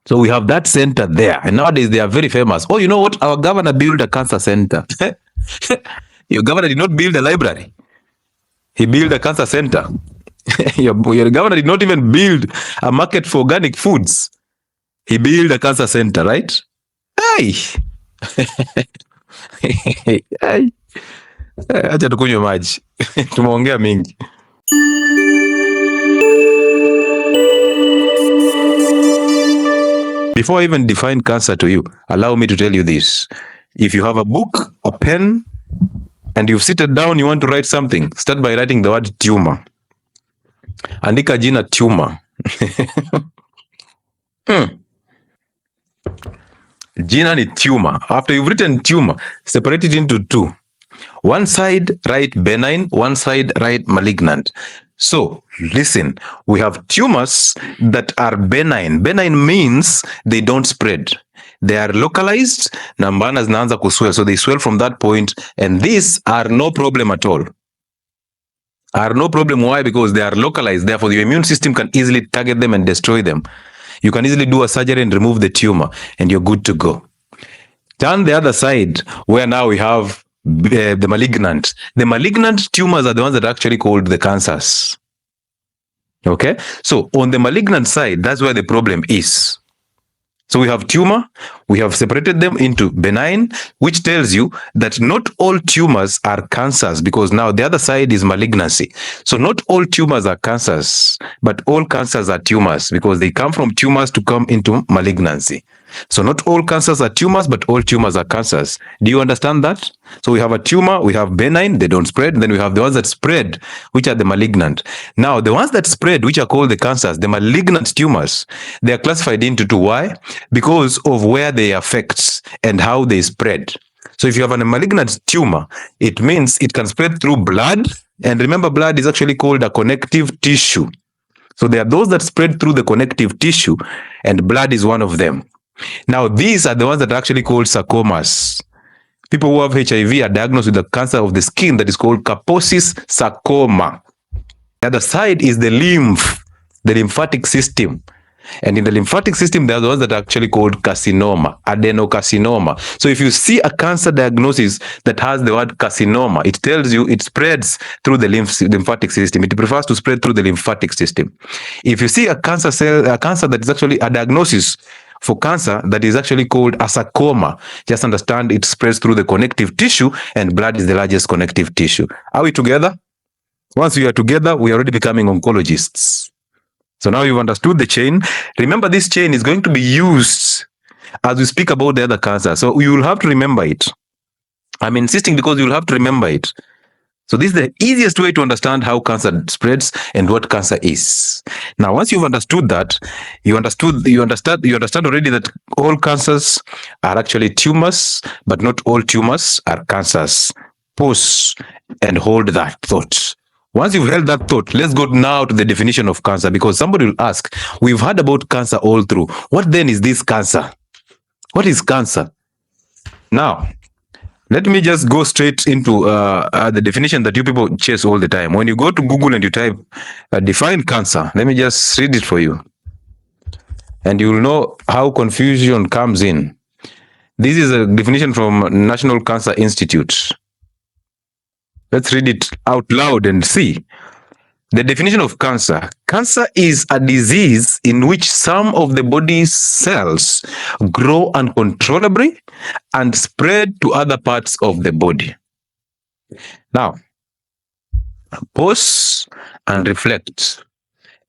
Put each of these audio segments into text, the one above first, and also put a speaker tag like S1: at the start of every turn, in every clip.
S1: So we have that center there. And nowadays they are very famous. Oh, you know what? Our governor built a cancer center. Your governor did not build a library. He built a cancer center. your governor did not even build a market for organic foods. He built a cancer center, right? Hey. Hey. Acha tukunywe maji. Tumeongea mingi. Before I even define cancer to you, allow me to tell you this. If you have a book, a pen, and you've seated down, you want to write something, start by writing the word tumor. Andika jina tumor. Jina ni tumor. After you've written tumor, separate it into two. One side write benign, one side write malignant. So listen, we have tumors that are benign. Benign means they don't spread. They are localized, nambana zinaanza kuswell. So they swell from that point, and these are no problem at all. Are no problem. Why? Because they are localized. Therefore, your immune system can easily target them and destroy them. You can easily do a surgery and remove the tumor, and you're good to go. Turn the other side, where now we have the malignant. The malignant tumors are the ones that are actually called the cancers. Okay? So on the malignant side, that's where the problem is. So we have tumor, we have separated them into benign, which tells you that not all tumors are cancers, because now the other side is malignancy. So not all tumors are cancers, but all cancers are tumors, because they come from tumors to come into malignancy. So not all cancers are tumors, but all tumors are cancers. Do you understand that? So we have a tumor, we have benign, they don't spread. Then we have the ones that spread, which are the malignant. Now, the ones that spread, which are called the cancers, the malignant tumors, they are classified into two. Why? Because of where they affect and how they spread. So if you have a malignant tumor, it means it can spread through blood. And remember, blood is actually called a connective tissue. So there are those that spread through the connective tissue, and blood is one of them. Now, these are the ones that are actually called sarcomas. People who have HIV are diagnosed with the cancer of the skin that is called Kaposis sarcoma. The other side is the lymphatic system. And in the lymphatic system, there are the ones that are actually called carcinoma, adenocarcinoma. So if you see a cancer diagnosis that has the word carcinoma, it tells you it spreads through the lymphatic system. It prefers to spread through the lymphatic system. If you see a cancer that is actually a diagnosis for cancer that is actually called a sarcoma, just understand it spreads through the connective tissue, and blood is the largest connective tissue. Are we together? Once we are together, we are already becoming oncologists. So now you've understood the chain. Remember, this chain is going to be used as we speak about the other cancer. So you will have to remember it. I'm insisting because you will have to remember it. So this is the easiest way to understand how cancer spreads and what cancer is. Now, once you've understood that, you understand already that all cancers are actually tumors, but not all tumors are cancers. Pause and hold that thought. Once you've held that thought, let's go now to the definition of cancer, because somebody will ask, we've heard about cancer all through. What then is this cancer? What is cancer? Now, let me just go straight into the definition that you people chase all the time. When you go to Google and you type define cancer, let me just read it for you. And you will know how confusion comes in. This is a definition from National Cancer Institute. Let's read it out loud and see. The definition of cancer. Cancer is a disease in which some of the body's cells grow uncontrollably and spread to other parts of the body. Now, pause and reflect.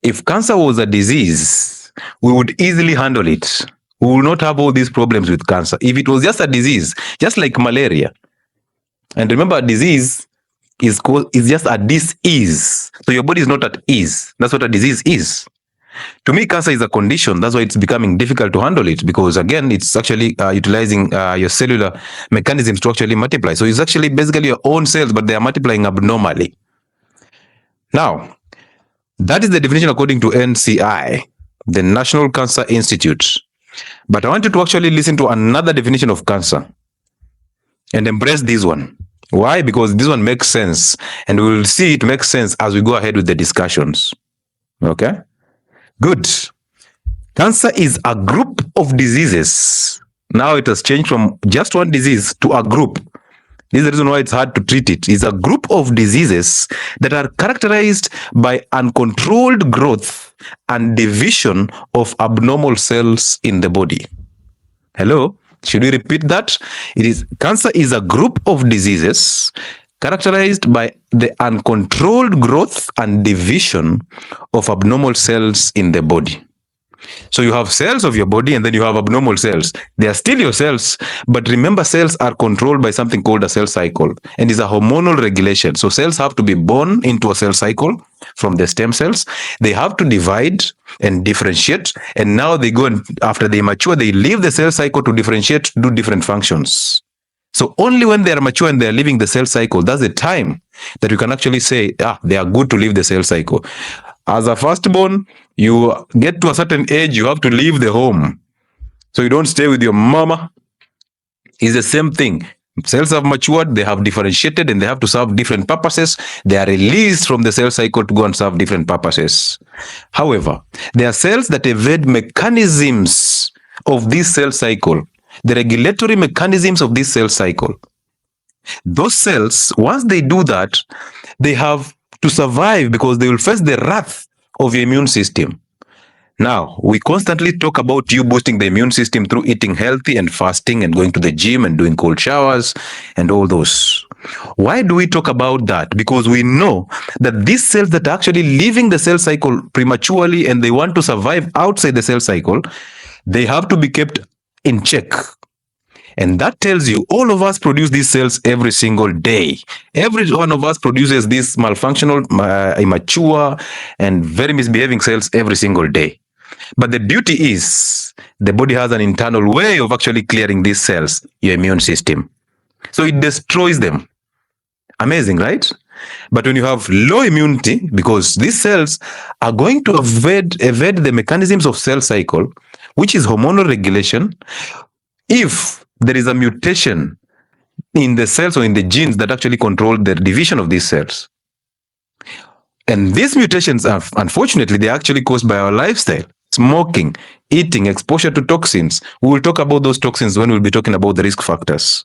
S1: If cancer was a disease, we would easily handle it. We will not have all these problems with cancer. If it was just a disease, just like malaria. And remember, a disease is just a dis-ease. So your body is not at ease. That's what a disease is. To me, cancer is a condition. That's why it's becoming difficult to handle it, because again, it's actually utilizing your cellular mechanisms to actually multiply. So it's actually basically your own cells, but they are multiplying abnormally. Now, that is the definition according to NCI, the National Cancer Institute. But I want you to actually listen to another definition of cancer and embrace this one. Why? Because this one makes sense, and we will see it makes sense as we go ahead with the discussions. Okay? Good. Cancer is a group of diseases. Now it has changed from just one disease to a group. This is the reason why it's hard to treat it. It's a group of diseases that are characterized by uncontrolled growth and division of abnormal cells in the body. Hello? Should we repeat that? Cancer is a group of diseases characterized by the uncontrolled growth and division of abnormal cells in the body. So you have cells of your body and then you have abnormal cells. They are still your cells, but remember, cells are controlled by something called a cell cycle, and it's a hormonal regulation. So cells have to be born into a cell cycle from the stem cells. They have to divide and differentiate, and now they go and after they mature, they leave the cell cycle to differentiate, do different functions. So only when they are mature and they are leaving the cell cycle, that's the time that you can actually say, they are good to leave the cell cycle. As a firstborn, you get to a certain age, you have to leave the home. So you don't stay with your mama. It's the same thing. Cells have matured, they have differentiated, and they have to serve different purposes. They are released from the cell cycle to go and serve different purposes. However, there are cells that evade mechanisms of this cell cycle, the regulatory mechanisms of this cell cycle. Those cells, once they do that, they have to survive because they will face the wrath of your immune system. Now, we constantly talk about you boosting the immune system through eating healthy and fasting and going to the gym and doing cold showers and all those. Why do we talk about that? Because we know that these cells that are actually leaving the cell cycle prematurely and they want to survive outside the cell cycle, they have to be kept in check. And that tells you all of us produce these cells every single day. Every one of us produces these malfunctional, immature, and very misbehaving cells every single day. But the beauty is the body has an internal way of actually clearing these cells, your immune system. So it destroys them. Amazing, right? But when you have low immunity, because these cells are going to evade the mechanisms of cell cycle, which is hormonal regulation, if there is a mutation in the cells or in the genes that actually control the division of these cells. And these mutations are, unfortunately, they're actually caused by our lifestyle. Smoking, eating, exposure to toxins. We will talk about those toxins when we'll be talking about the risk factors.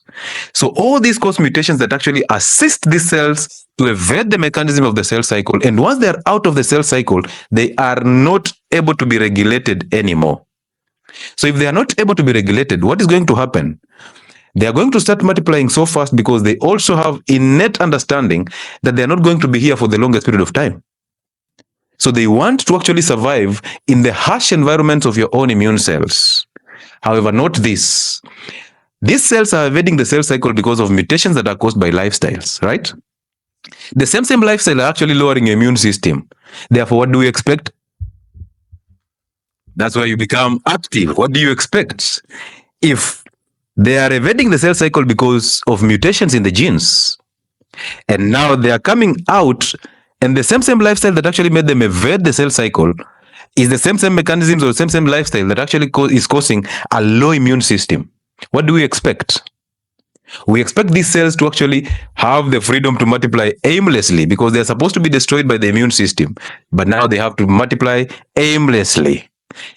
S1: So all these cause mutations that actually assist these cells to evade the mechanism of the cell cycle. And once they're out of the cell cycle, they are not able to be regulated anymore. So if they are not able to be regulated, what is going to happen? They are going to start multiplying so fast because they also have innate understanding that they are not going to be here for the longest period of time. So they want to actually survive in the harsh environment of your own immune cells. However, not this. These cells are evading the cell cycle because of mutations that are caused by lifestyles, right? The same lifestyle are actually lowering your immune system. Therefore, what do we expect? That's why you become active. What do you expect? If they are evading the cell cycle because of mutations in the genes, and now they are coming out, and the same lifestyle that actually made them evade the cell cycle is the same mechanisms or same lifestyle that actually is causing a low immune system. What do we expect? We expect these cells to actually have the freedom to multiply aimlessly because they're supposed to be destroyed by the immune system, but now they have to multiply aimlessly.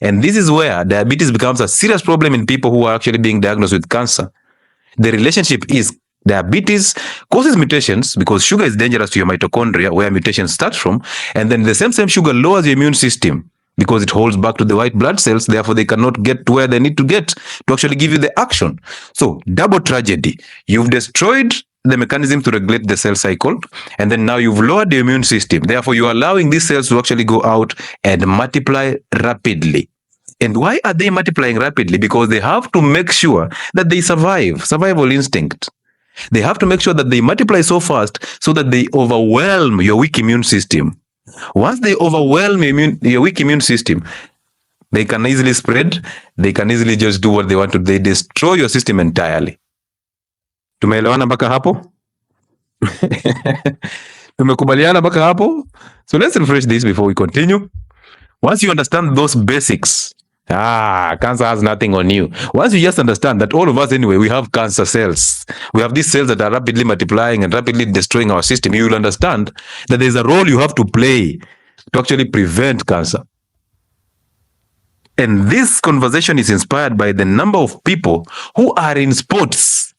S1: And this is where diabetes becomes a serious problem in people who are actually being diagnosed with cancer. The relationship is diabetes causes mutations because sugar is dangerous to your mitochondria, where mutations start from, and then the same sugar lowers your immune system because it holds back to the white blood cells, therefore they cannot get to where they need to get to actually give you the action. So, double tragedy. You've destroyed the mechanism to regulate the cell cycle, and then now you've lowered the immune system. Therefore, you're allowing these cells to actually go out and multiply rapidly. And why are they multiplying rapidly? Because they have to make sure that they survive, survival instinct. They have to make sure that they multiply so fast so that they overwhelm your weak immune system. Once they overwhelm your weak immune system, they can easily spread. They can easily just do what they want to. They destroy your system entirely. Tumeelewana mpaka hapo? Tumekubaliana mpaka hapo? So let's refresh this before we continue. Once you understand those basics, cancer has nothing on you. Once you just understand that all of us anyway, we have cancer cells. We have these cells that are rapidly multiplying and rapidly destroying our system. You will understand that there's a role you have to play to actually prevent cancer. And this conversation is inspired by the number of people who are in sports.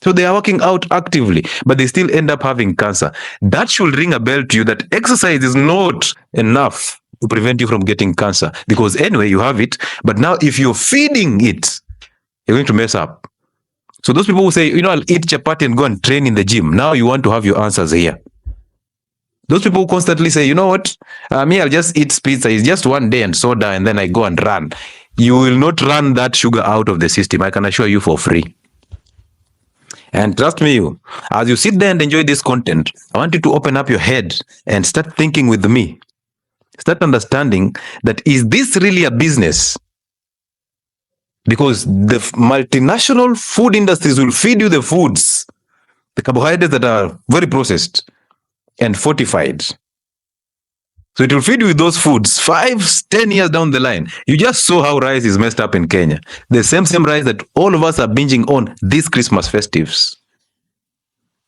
S1: So they are working out actively, but they still end up having cancer. That should ring a bell to you that exercise is not enough to prevent you from getting cancer, because anyway, you have it. But now if you're feeding it, you're going to mess up. So those people who say, I'll eat chapati and go and train in the gym. Now you want to have your answers here. Those people who constantly say, me, I'll just eat pizza. It's just one day and soda, and then I go and run. You will not run that sugar out of the system. I can assure you, for free. And trust me, as you sit there and enjoy this content, I want you to open up your head and start thinking with me. Start understanding that, is this really a business? Because the multinational food industries will feed you the foods, the carbohydrates that are very processed and fortified. So it will feed you with those foods 5-10 years down the line. You just saw how rice is messed up in Kenya. The same rice that all of us are binging on these Christmas festives.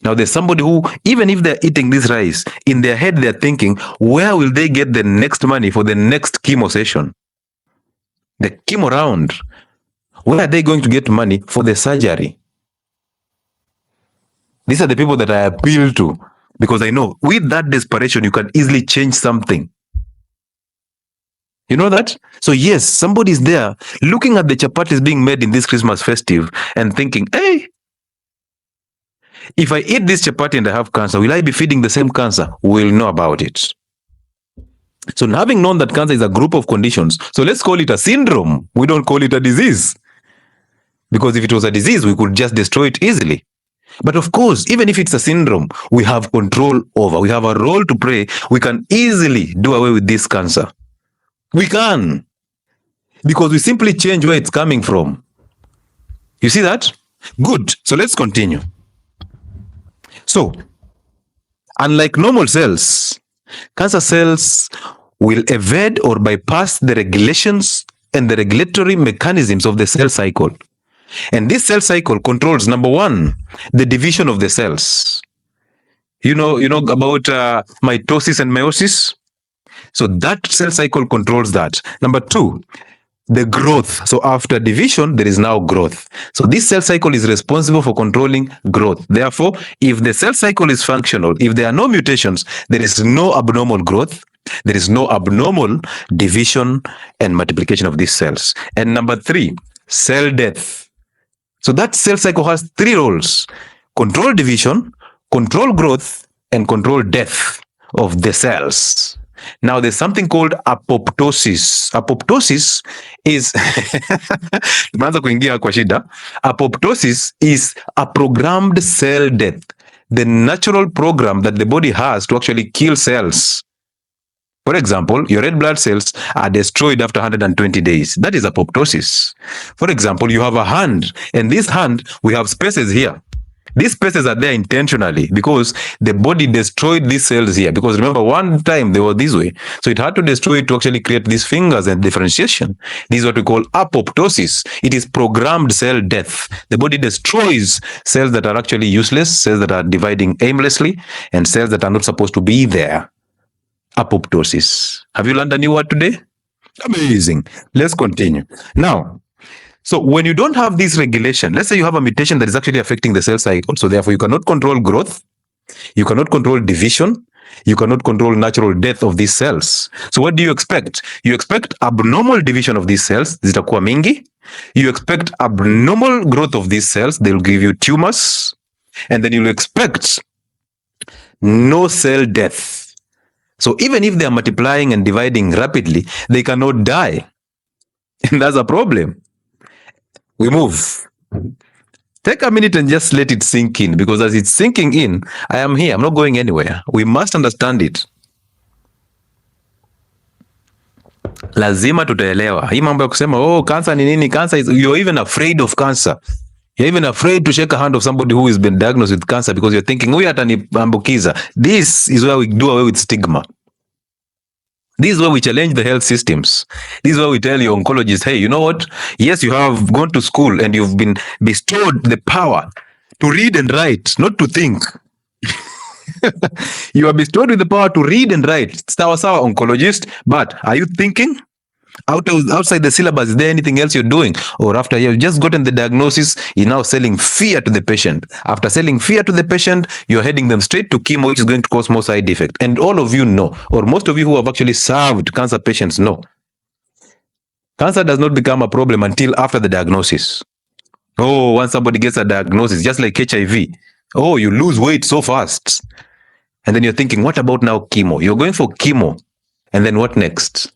S1: Now there's somebody who, even if they're eating this rice, in their head they're thinking, where will they get the next money for the next chemo session? The chemo round. Where are they going to get money for the surgery? These are the people that I appeal to, because I know with that desperation, you can easily change something. You know that? So yes, somebody's there looking at the chapatis being made in this Christmas festive and thinking, hey, if I eat this chapati and I have cancer, will I be feeding the same cancer? We'll know about it. So having known that cancer is a group of conditions, so let's call it a syndrome. We don't call it a disease. Because if it was a disease, we could just destroy it easily. But of course, even if it's a syndrome, we have control over. We have a role to play. We can easily do away with this cancer. We can. Because we simply change where it's coming from. You see that? Good. So let's continue. So, unlike normal cells, cancer cells will evade or bypass the regulations and the regulatory mechanisms of the cell cycle. And this cell cycle controls, number one, the division of the cells. You know about mitosis and meiosis? So that cell cycle controls that. Number two, the growth. So after division, there is now growth. So this cell cycle is responsible for controlling growth. Therefore, if the cell cycle is functional, if there are no mutations, there is no abnormal growth, there is no abnormal division and multiplication of these cells. And number three, cell death. So that cell cycle has three roles: control division, control growth, and control death of the cells. Now there's something called apoptosis. Apoptosis is apoptosis is a programmed cell death, the natural program that the body has to actually kill cells. For example, your red blood cells are destroyed after 120 days. That is apoptosis. For example, you have a hand, and this hand, we have spaces here. These spaces are there intentionally because the body destroyed these cells here. Because remember, one time they were this way. So it had to destroy it to actually create these fingers and differentiation. This is what we call apoptosis. It is programmed cell death. The body destroys cells that are actually useless, cells that are dividing aimlessly, and cells that are not supposed to be there. Apoptosis. Have you learned a new word today? Amazing. Let's continue. Now, so when you don't have this regulation, let's say you have a mutation that is actually affecting the cell cycle, so therefore you cannot control growth, you cannot control division, you cannot control natural death of these cells. So what do you expect? You expect abnormal division of these cells, zitakuwa mingi. You expect abnormal growth of these cells, they'll give you tumors, and then you'll expect no cell death. So even if they are multiplying and dividing rapidly, they cannot die. And that's a problem. We move. Take a minute and just let it sink in, because as it's sinking in, I am here. I'm not going anywhere. We must understand it. Lazima tutaelewa. Hii mambo ya kusema, cancer ni nini? Cancer is, you're even afraid of cancer. You're even afraid to shake a hand of somebody who has been diagnosed with cancer because you're thinking, huyu ataniambukiza. This is where we do away with stigma. This is where we challenge the health systems. This is where we tell your oncologist, hey, you know what? Yes, you have gone to school and you've been bestowed the power to read and write, not to think. You are bestowed with the power to read and write. Sawa oncologist, but are you thinking? outside the syllabus? Is there anything else you're doing? Or after you've just gotten the diagnosis, you're now selling fear to the patient. After selling fear to the patient, you're heading them straight to chemo, which is going to cause more side effect. And all of you know, or most of you who have actually served cancer patients know, cancer does not become a problem until after the diagnosis. Oh, once somebody gets a diagnosis, just like HIV, oh, you lose weight so fast. And then you're thinking, what about now chemo? You're going for chemo. And then what next?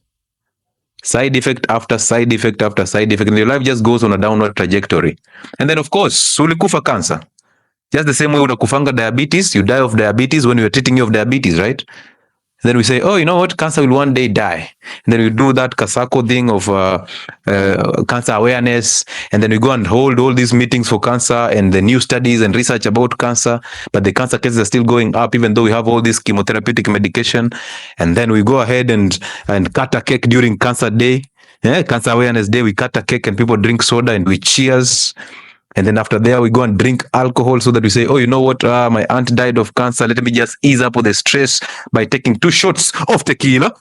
S1: Side effect after side effect after side effect. And your life just goes on a downward trajectory. And then, of course, ulikufa cancer. Just the same way unakufanga diabetes, you die of diabetes when we are treating you of diabetes, right? And then we say, oh, you know what? Cancer will one day die. And then we do that Kasako thing of cancer awareness. And then we go and hold all these meetings for cancer and the new studies and research about cancer. But the cancer cases are still going up, even though we have all this chemotherapeutic medication. And then we go ahead and cut a cake during Cancer Day. Yeah, Cancer Awareness Day, we cut a cake and people drink soda and we cheers. And then after there, we go and drink alcohol so that we say, oh, you know what? My aunt died of cancer. Let me just ease up with the stress by taking 2 shots of tequila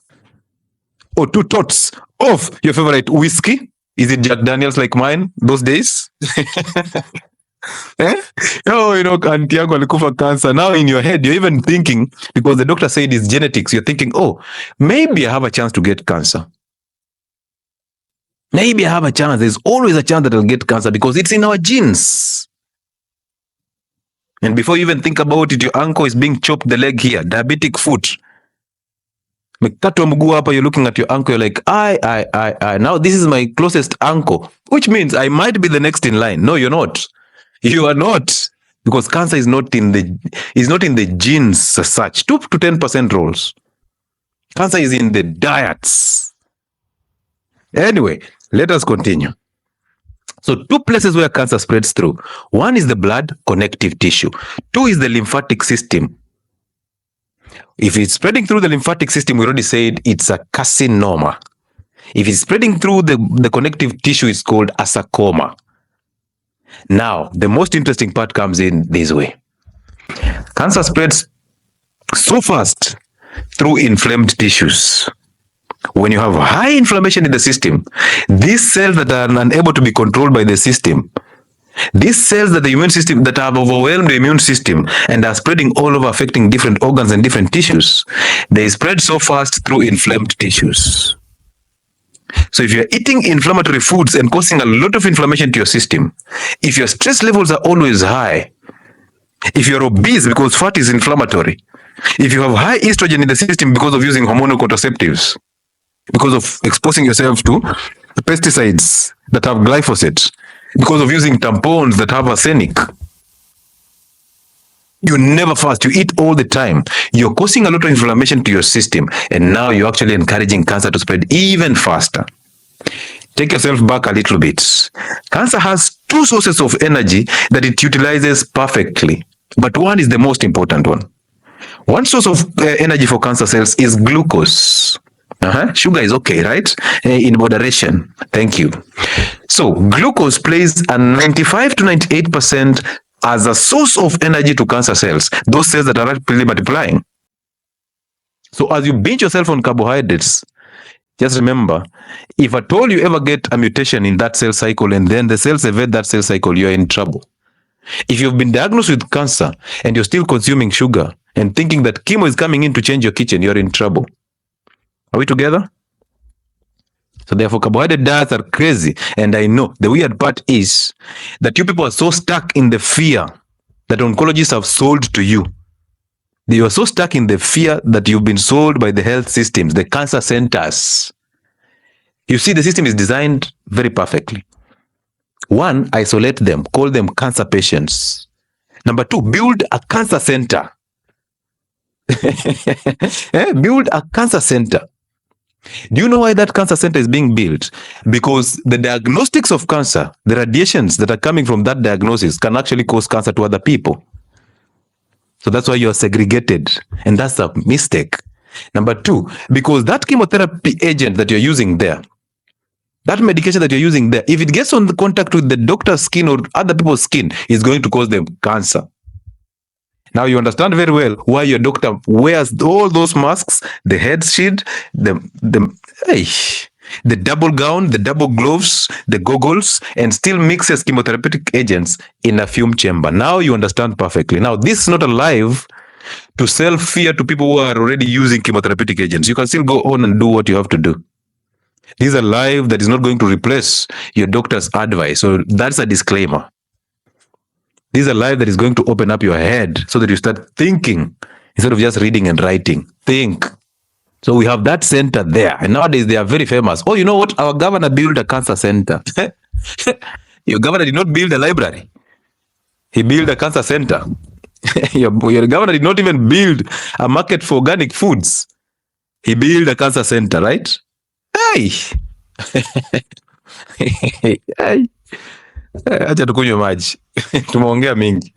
S1: or 2 tots of your favorite whiskey. Is it Jack Daniels like mine those days? Eh? Oh, you know, auntie yangu alikufa cancer. Now in your head, you're even thinking, because the doctor said it's genetics, you're thinking, oh, maybe I have a chance to get cancer. Maybe I have a chance. There's always a chance that I'll get cancer because it's in our genes. And before you even think about it, your uncle is being chopped the leg here, diabetic foot. You're looking at your uncle, you're like, I. Now this is my closest uncle, which means I might be the next in line. No, you're not. You are not. Because cancer is not in the genes as such. 2 to 10% roles. Cancer is in the diets. Anyway, let us continue. So 2 places where cancer spreads through. 1 is the blood connective tissue. 2 is the lymphatic system. If it's spreading through the lymphatic system, we already said it's a carcinoma. If it's spreading through the connective tissue, it's called a sarcoma. Now, the most interesting part comes in this way. Cancer spreads so fast through inflamed tissues. When you have high inflammation in the system, these cells that are unable to be controlled by the system, these cells that the immune system that have overwhelmed the immune system and are spreading all over, affecting different organs and different tissues, they spread so fast through inflamed tissues. So if you're eating inflammatory foods and causing a lot of inflammation to your system, if your stress levels are always high, if you're obese because fat is inflammatory, if you have high estrogen in the system because of using hormonal contraceptives, because of exposing yourself to pesticides that have glyphosate, because of using tampons that have arsenic, you never fast, you eat all the time, you're causing a lot of inflammation to your system, and now you're actually encouraging cancer to spread even faster. Take yourself back a little bit. Cancer has 2 sources of energy that it utilizes perfectly, but 1 is the most important one. 1 source of energy for cancer cells is glucose. Sugar is okay, right? In moderation. Thank you. So glucose plays a 95 to 98% as a source of energy to cancer cells, those cells that are rapidly multiplying. So as you binge yourself on carbohydrates, just remember, if at all you ever get a mutation in that cell cycle and then the cells evade that cell cycle, you're in trouble. If you've been diagnosed with cancer and you're still consuming sugar and thinking that chemo is coming in to change your kitchen, you're in trouble. Are we together? So therefore, carbohydrate diets are crazy. And I know the weird part is that you people are so stuck in the fear that oncologists have sold to you. You are so stuck in the fear that you've been sold by the health systems, the cancer centers. You see, the system is designed very perfectly. 1, isolate them, call them cancer patients. Number 2, build a cancer center. Build a cancer center. Do you know why that cancer center is being built? Because the diagnostics of cancer, the radiations that are coming from that diagnosis can actually cause cancer to other people. So that's why you're segregated. And that's a mistake. Number 2, because that chemotherapy agent that you're using there, that medication that you're using there, if it gets on the contact with the doctor's skin or other people's skin, it's going to cause them cancer. Now you understand very well why your doctor wears all those masks, the head shield, the double gown, the double gloves, the goggles, and still mixes chemotherapeutic agents in a fume chamber. Now you understand perfectly. Now, this is not a live to sell fear to people who are already using chemotherapeutic agents. You can still go on and do what you have to do. This is a live that is not going to replace your doctor's advice. So that's a disclaimer. This is a live that is going to open up your head so that you start thinking instead of just reading and writing. Think. So we have that center there. And nowadays they are very famous. Oh, you know what? Our governor built a cancer center. Your governor did not build a library. He built a cancer center. your governor did not even build a market for organic foods. He built a cancer center, right? Hey. Hey. Acha tukunywe maji. Tumeongea mingi.